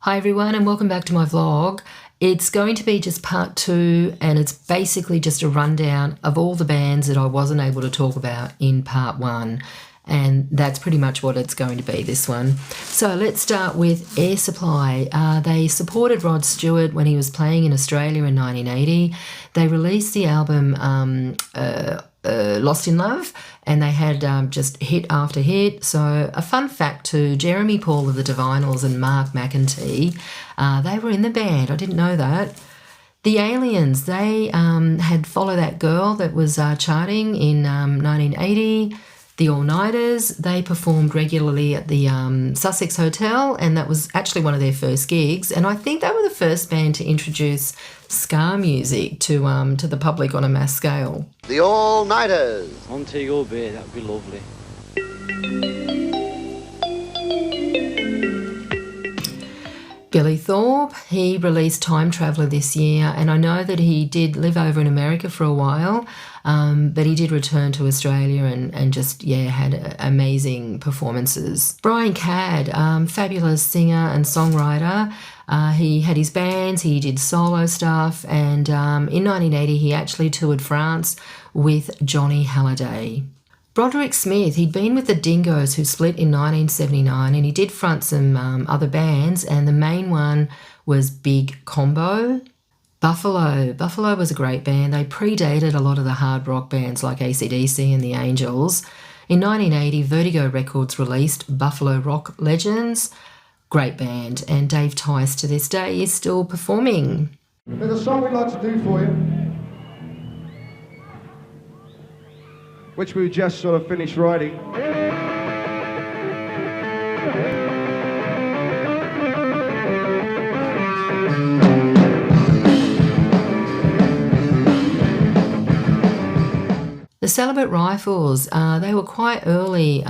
Hi everyone and welcome back to my vlog. It's going to be just part 2 and it's basically just a rundown of all the bands that I wasn't able to talk about in part 1, and that's pretty much what it's going to be, this one. So let's start with Air Supply. They supported Rod Stewart when he was playing in Australia in 1980. They released the album Lost in Love, and they had just hit after hit. So a fun fact too, Jeremy Paul of the Divinals and Mark McEntee, they were in the band. I didn't know that. The Aliens, they had Follow That Girl that was charting in 1980. The All-Nighters, they performed regularly at the Sussex Hotel, and that was actually one of their first gigs. And I think they were the first band to introduce ska music to the public on a mass scale. The All-Nighters. Montego Bay, that would be lovely. Billy Thorpe, he released Time Traveller this year, and I know that he did live over in America for a while, but he did return to Australia and just, had amazing performances. Brian Cadd, fabulous singer and songwriter. He had his bands, he did solo stuff, and in 1980 he actually toured France with Johnny Halliday. Broderick Smith, he'd been with the Dingoes who split in 1979, and he did front some other bands, and the main one was Big Combo. Buffalo was a great band. They predated a lot of the hard rock bands like AC/DC and the Angels. In 1980, Vertigo Records released Buffalo Rock Legends. Great band, and Dave Tice to this day is still performing. There's a song we'd like to do for you, which we just sort of finished writing. The Celibate Rifles, they were quite early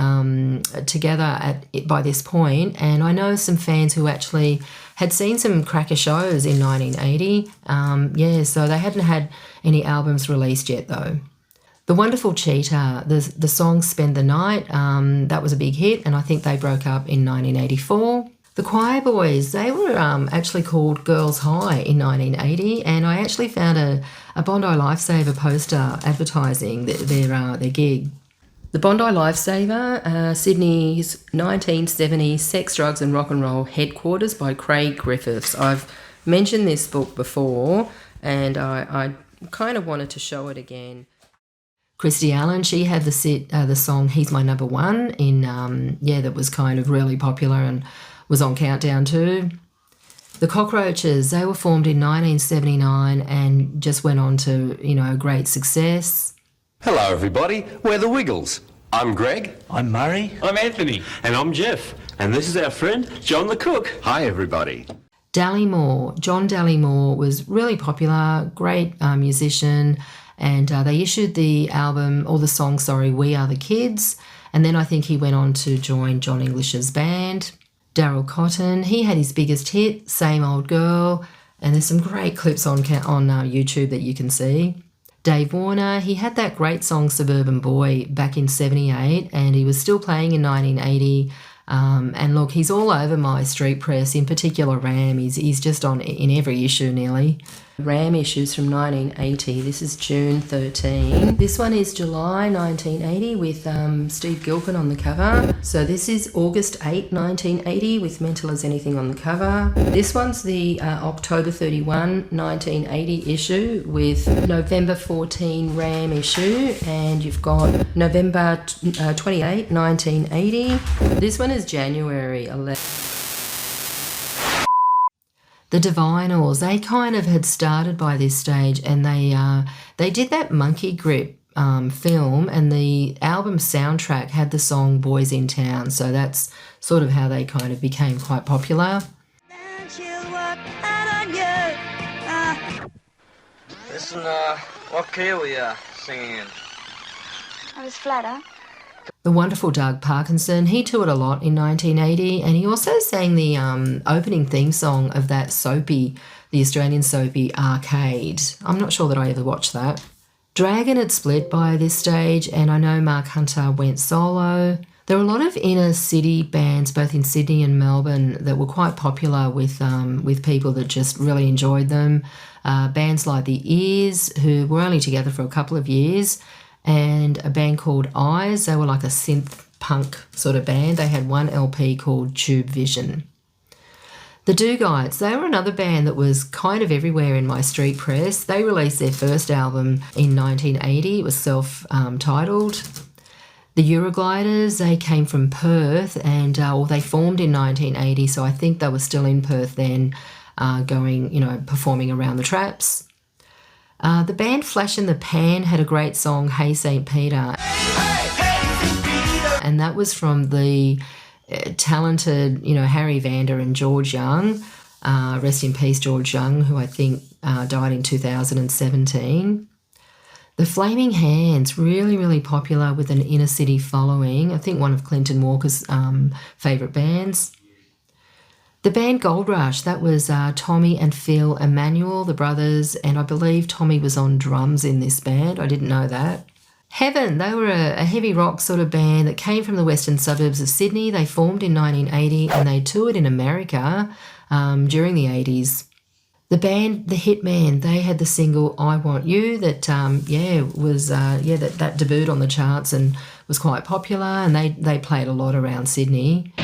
together by this point, and I know some fans who actually had seen some cracker shows in 1980. So they hadn't had any albums released yet though. The Wonderful Cheetah, the song Spend the Night, that was a big hit, and I think they broke up in 1984. The Choir Boys, they were actually called Girls High in 1980, and I actually found a Bondi Lifesaver poster advertising their gig. The Bondi Lifesaver, Sydney's 1970 Sex, Drugs and Rock and Roll Headquarters by Craig Griffiths. I've mentioned this book before, and I kind of wanted to show it again. Christy Allen, she had the song He's My Number One in, that was kind of really popular and was on Countdown too. The Cockroaches, they were formed in 1979 and just went on to, great success. Hello everybody, we're the Wiggles. I'm Greg. I'm Murray. I'm Anthony. And I'm Jeff. And this is our friend, John the Cook. Hi everybody. John Dallymore was really popular, great musician, and they issued the song, We Are the Kids, and then I think he went on to join John English's band. Daryl Cotton, he had his biggest hit, Same Old Girl, and there's some great clips on YouTube that you can see. Dave Warner, he had that great song Suburban Boy back in 78, and he was still playing in 1980. And look, he's all over my street press, in particular Ram. He's just in every issue nearly. Ram issues from 1980. This is June 13. This one is July 1980 with Steve Gilpin on the cover. So this is August 8, 1980 with Mental as Anything on the cover. This one's the October 31, 1980 issue with November 14 Ram issue. And you've got November 28, 1980. This one is January 11. The Divinals, they kind of had started by this stage, and they did that Monkey Grip film, and the album soundtrack had the song Boys in Town, so that's sort of how they kind of became quite popular. Listen, what key are we singing in? I was flatter. The wonderful Doug Parkinson, he toured a lot in 1980, and he also sang the opening theme song of that soapy, the Australian soapy Arcade. I'm not sure that I ever watched that. Dragon had split by this stage, and I know Mark Hunter went solo. There were a lot of inner city bands, both in Sydney and Melbourne, that were quite popular with people that just really enjoyed them. Bands like the Ears, who were only together for a couple of years, and a band called Eyes. They were like a synth punk sort of band. They had one LP called Tube Vision. The Do-Guides, they were another band that was kind of everywhere in my street press. They released their first album in 1980. It was self-titled. The Eurogliders, they came from Perth and they formed in 1980, so I think they were still in Perth then, performing around the traps. The band Flash in the Pan had a great song, Hey St. Peter. And that was from the talented, Harry Vander and George Young. Rest in peace, George Young, who I think died in 2017. The Flaming Hands, really, really popular with an inner city following. I think one of Clinton Walker's favourite bands. The band Gold Rush, that was Tommy and Phil Emmanuel, the brothers, and I believe Tommy was on drums in this band. I didn't know that. Heaven, they were a heavy rock sort of band that came from the western suburbs of Sydney. They formed in 1980 and they toured in America during the 80s. The band, The Hitman, they had the single I Want You that, that debuted on the charts and was quite popular, and they played a lot around Sydney.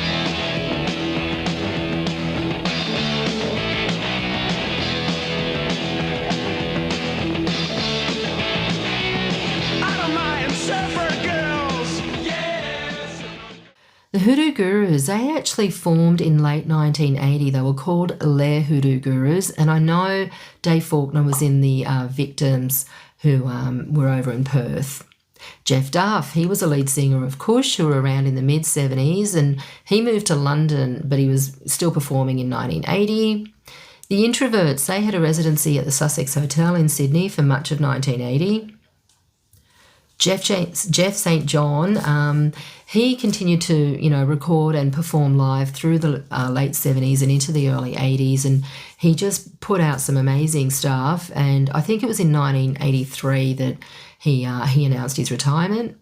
The Hoodoo Gurus, they actually formed in late 1980. They were called Les Hoodoo Gurus, and I know Dave Faulkner was in the Victims, who were over in Perth. Jeff Duff, he was a lead singer of Kush, who were around in the mid-70s, and he moved to London, but he was still performing in 1980. The Introverts, they had a residency at the Sussex Hotel in Sydney for much of 1980. Jeff St. John, he continued to, record and perform live through the late 70s and into the early 80s, and he just put out some amazing stuff, and I think it was in 1983 that he announced his retirement.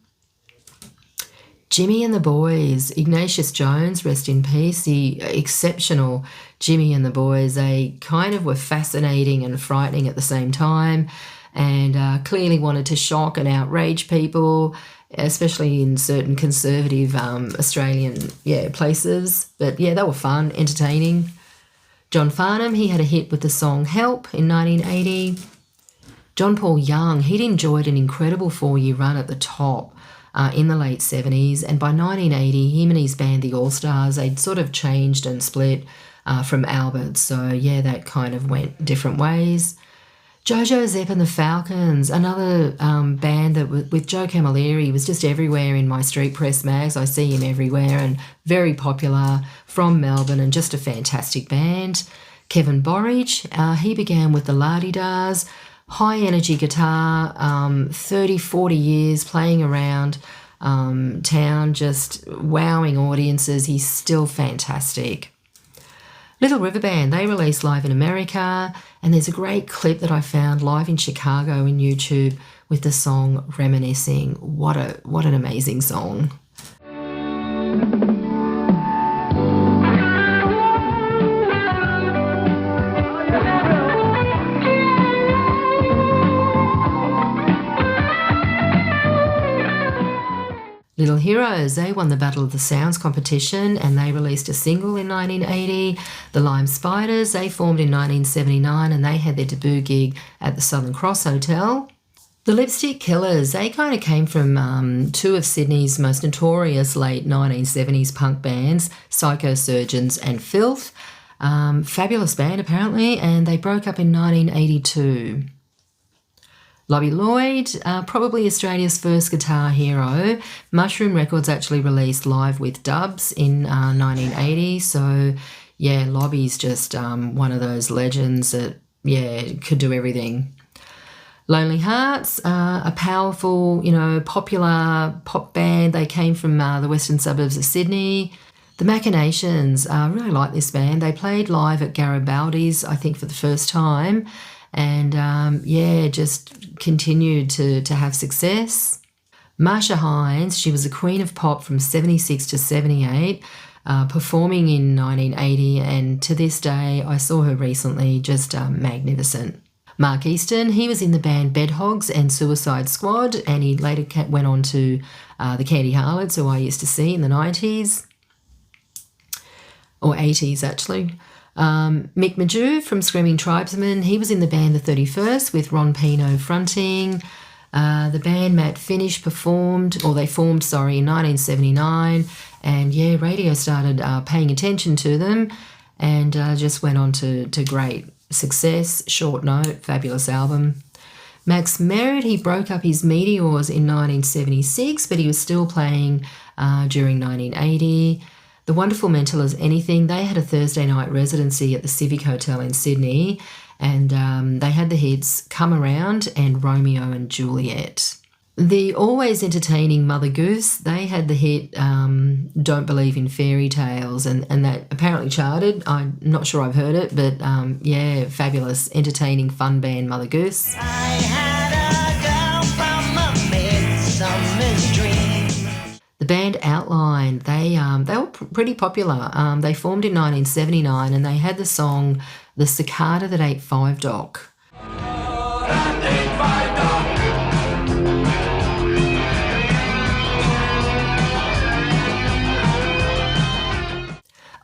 Jimmy and the Boys, Ignatius Jones, rest in peace, the exceptional Jimmy and the Boys. They kind of were fascinating and frightening at the same time, and clearly wanted to shock and outrage people, especially in certain conservative Australian places. But they were fun, entertaining. John Farnham, he had a hit with the song Help in 1980. John Paul Young, he'd enjoyed an incredible 4-year run at the top in the late 70s, and by 1980, him and his band, the All-Stars, they'd sort of changed and split from Albert, so that kind of went different ways. Jojo Zepp and the Falcons, another band that with Joe Camilleri was just everywhere in my street press mags. I see him everywhere, and very popular from Melbourne, and just a fantastic band. Kevin Borridge, he began with the La-Di-Dahs, high energy guitar, 30, 40 years playing around town, just wowing audiences. He's still fantastic. Little River Band, they released live in America, and there's a great clip that I found live in Chicago in YouTube with the song Reminiscing. What an amazing song. Little Heroes, they won the Battle of the Sounds competition, and they released a single in 1980. The Lime Spiders, they formed in 1979, and they had their debut gig at the Southern Cross Hotel. The Lipstick Killers, they kind of came from two of Sydney's most notorious late 1970s punk bands, Psychosurgeons and Filth. Fabulous band apparently, and they broke up in 1982. Lobby Lloyd, probably Australia's first guitar hero. Mushroom Records actually released Live with Dubs in 1980. So, Lobby's just one of those legends that, could do everything. Lonely Hearts, a powerful, popular pop band. They came from the western suburbs of Sydney. The Machinations, I really like this band. They played live at Garibaldi's, I think, for the first time. And just continued to have success. Marsha Hines, she was the queen of pop from 76 to 78, performing in 1980, and to this day, I saw her recently, just magnificent. Mark Easton, he was in the band Bedhogs and Suicide Squad, and he later went on to the Candy Harlots, who I used to see in the 90s, or 80s actually. Mick McDougall from Screaming Tribesmen, he was in the band The 31st with Ron Pino fronting. The band Matt Finish they formed in 1979, and yeah, radio started paying attention to them, and just went on to great success. Short Note, fabulous album. Max Merritt, he broke up his Meteors in 1976, but he was still playing during 1980. The Wonderful Mental as Anything, they had a Thursday night residency at the Civic Hotel in Sydney, and they had the hits Come Around and Romeo and Juliet. The always entertaining Mother Goose, they had the hit Don't Believe in Fairy Tales, and that apparently charted. I'm not sure I've heard it, but yeah, fabulous, entertaining, fun band Mother Goose. I had a girl from a midsummer's dream. The band Outline, they were pretty popular. They formed in 1979, and they had the song The Cicada That Ate Five Doc.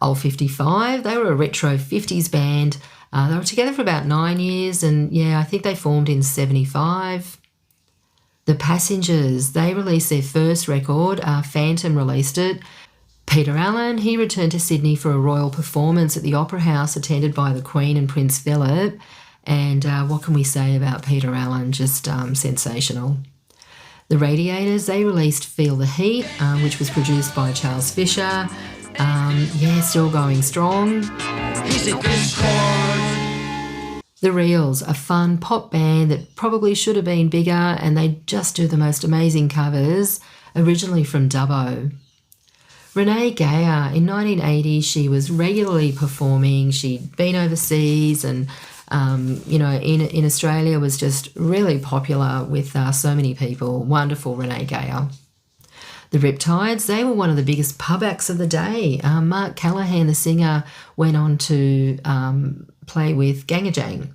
Old 55, they were a retro 50s band. They were together for about 9 years, and yeah, I think they formed in 75. The Passengers, they released their first record, Phantom released it. Peter Allen, he returned to Sydney for a royal performance at the Opera House attended by the Queen and Prince Phillip. And what can we say about Peter Allen? Just sensational. The Radiators, they released Feel the Heat, which was produced by Charles Fisher. Yeah, still going strong. The Reels, a fun pop band that probably should have been bigger, and they just do the most amazing covers, originally from Dubbo. Renee Gayer, in 1980, she was regularly performing. She'd been overseas, and in Australia was just really popular with so many people. Wonderful Renee Gayer. The Riptides, they were one of the biggest pub acts of the day. Mark Callahan, the singer, went on to play with Gangajang.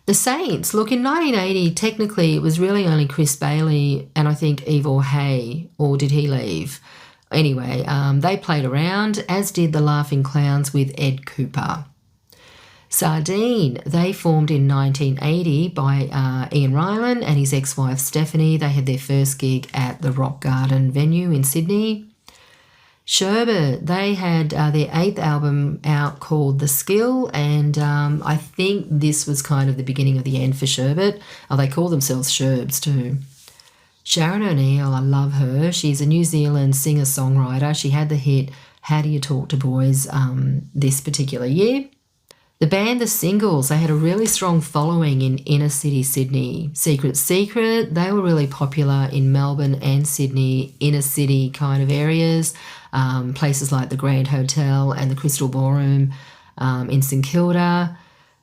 The Saints, look, in 1980, technically it was really only Chris Bailey and I think Ivor Hay, or did he leave? Anyway, they played around, as did the Laughing Clowns with Ed Cooper. Sardine, they formed in 1980 by Ian Ryland and his ex-wife Stephanie. They had their first gig at the Rock Garden venue in Sydney. Sherbet, they had their 8th album out called The Skill, and I think this was kind of the beginning of the end for Sherbet. They call themselves Sherbs too. Sharon O'Neill, I love her. She's a New Zealand singer-songwriter. She had the hit How Do You Talk to Boys this particular year. The band The Singles, they had a really strong following in inner city Sydney. Secret, they were really popular in Melbourne and Sydney, inner city kind of areas, places like the Grand Hotel and the Crystal Ballroom in St Kilda.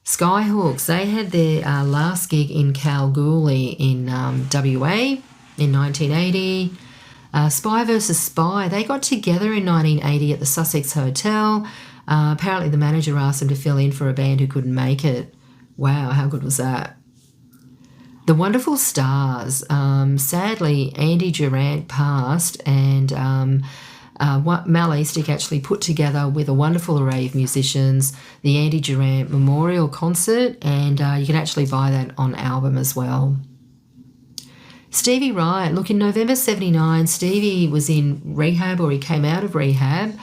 Skyhawks, they had their last gig in Kalgoorlie in WA in 1980. Spy vs Spy, they got together in 1980 at the Sussex Hotel. Apparently the manager asked them to fill in for a band who couldn't make it. Wow, how good was that? The Wonderful Stars. Sadly, Andy Durant passed, and Mal Eastick actually put together with a wonderful array of musicians the Andy Durant Memorial Concert, and you can actually buy that on album as well. Stevie Wright. Look, in November 79, Stevie was in rehab, or he came out of rehab,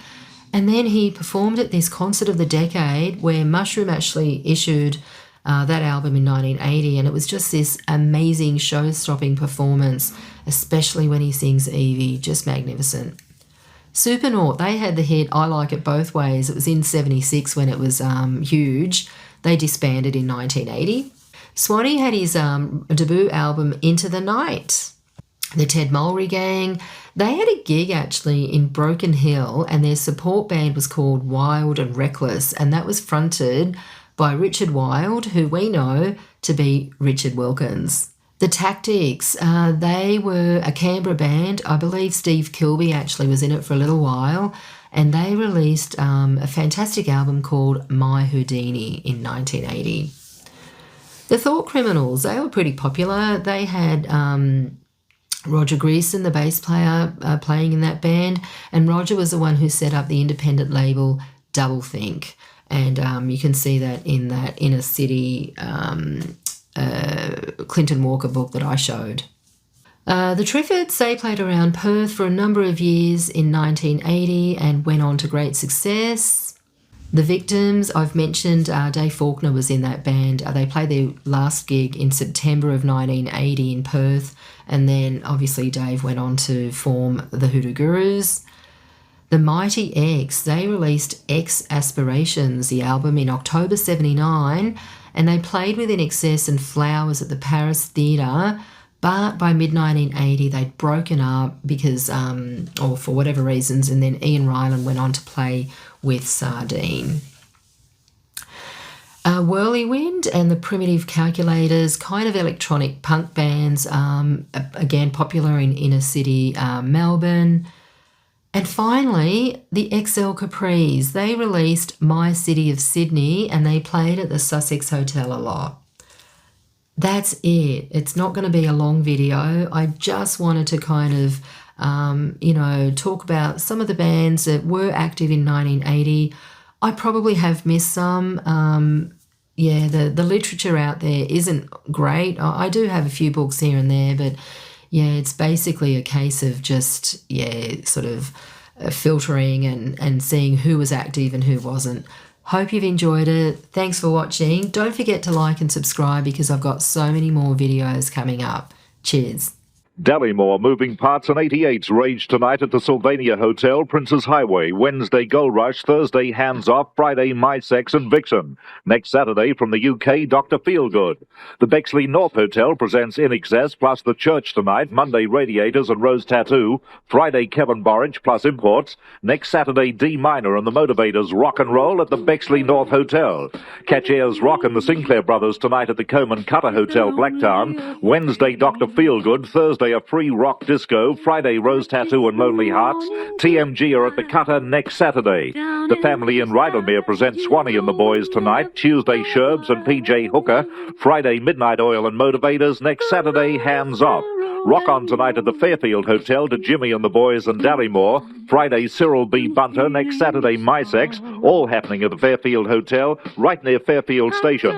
and then he performed at this Concert of the Decade where Mushroom actually issued that album in 1980, and it was just this amazing show-stopping performance, especially when he sings Evie, just magnificent. Supernaut, they had the hit I Like It Both Ways. It was in 76 when it was huge. They disbanded in 1980. Swanee had his debut album Into the Night. The Ted Mulry Gang, they had a gig actually in Broken Hill, and their support band was called Wild and Reckless, and that was fronted by Richard Wild, who we know to be Richard Wilkins. The Tactics, they were a Canberra band. I believe Steve Kilby actually was in it for a little while, and they released a fantastic album called My Houdini in 1980. The Thought Criminals, they were pretty popular. They had Roger Greason, the bass player, playing in that band, and Roger was the one who set up the independent label Doublethink, and you can see that in that Inner City Clinton Walker book that I showed. The Triffids, they played around Perth for a number of years in 1980 and went on to great success. The Victims, I've mentioned, Dave Faulkner was in that band. They played their last gig in September of 1980 in Perth, and then obviously Dave went on to form the Hoodoo Gurus. The Mighty X, they released X Aspirations, the album, in October 79, and they played with INXS and Flowers at the Paris Theatre, but by mid-1980 they'd broken up because, or for whatever reasons, and then Ian Ryland went on to play with Sardine. Whirlywind and the Primitive Calculators, kind of electronic punk bands, again popular in inner city Melbourne. And finally, the XL Capris, they released My City of Sydney and they played at the Sussex Hotel a lot. That's it. It's not going to be a long video. I just wanted to kind of, talk about some of the bands that were active in 1980. I probably have missed some. The literature out there isn't great. I do have a few books here and there, but yeah, it's basically a case of just, sort of filtering and seeing who was active and who wasn't. Hope you've enjoyed it. Thanks for watching. Don't forget to like and subscribe because I've got so many more videos coming up. Cheers. Dallimore moving parts and 88s rage tonight at the Sylvania Hotel, Princes Highway. Wednesday, Gold Rush. Thursday, Hands Off. Friday, My Sex and Vixen. Next Saturday, from the UK, Dr. Feelgood. The Bexley North Hotel presents INXS plus The Church tonight. Monday, Radiators and Rose Tattoo. Friday, Kevin Borich plus Imports. Next Saturday, D Minor and the Motivators rock and roll at the Bexley North Hotel. Catch Ayers Rock and the Sinclair Brothers tonight at the Coleman Cutter Hotel, Blacktown. Wednesday, Dr. Feelgood. Thursday, a free rock disco. Friday, Rose Tattoo and Lonely Hearts. TMG are at the Cutter next Saturday. The family in Rydalmere presents Swanee and the Boys tonight. Tuesday, Sherbs and PJ Hooker. Friday, Midnight Oil and Motivators. Next Saturday, Hands Off. Rock on tonight at the Fairfield Hotel to Jimmy and the Boys and Dallimore. Friday, Cyril B. Bunter. Next Saturday, My Sex. All happening at the Fairfield Hotel, right near Fairfield Station.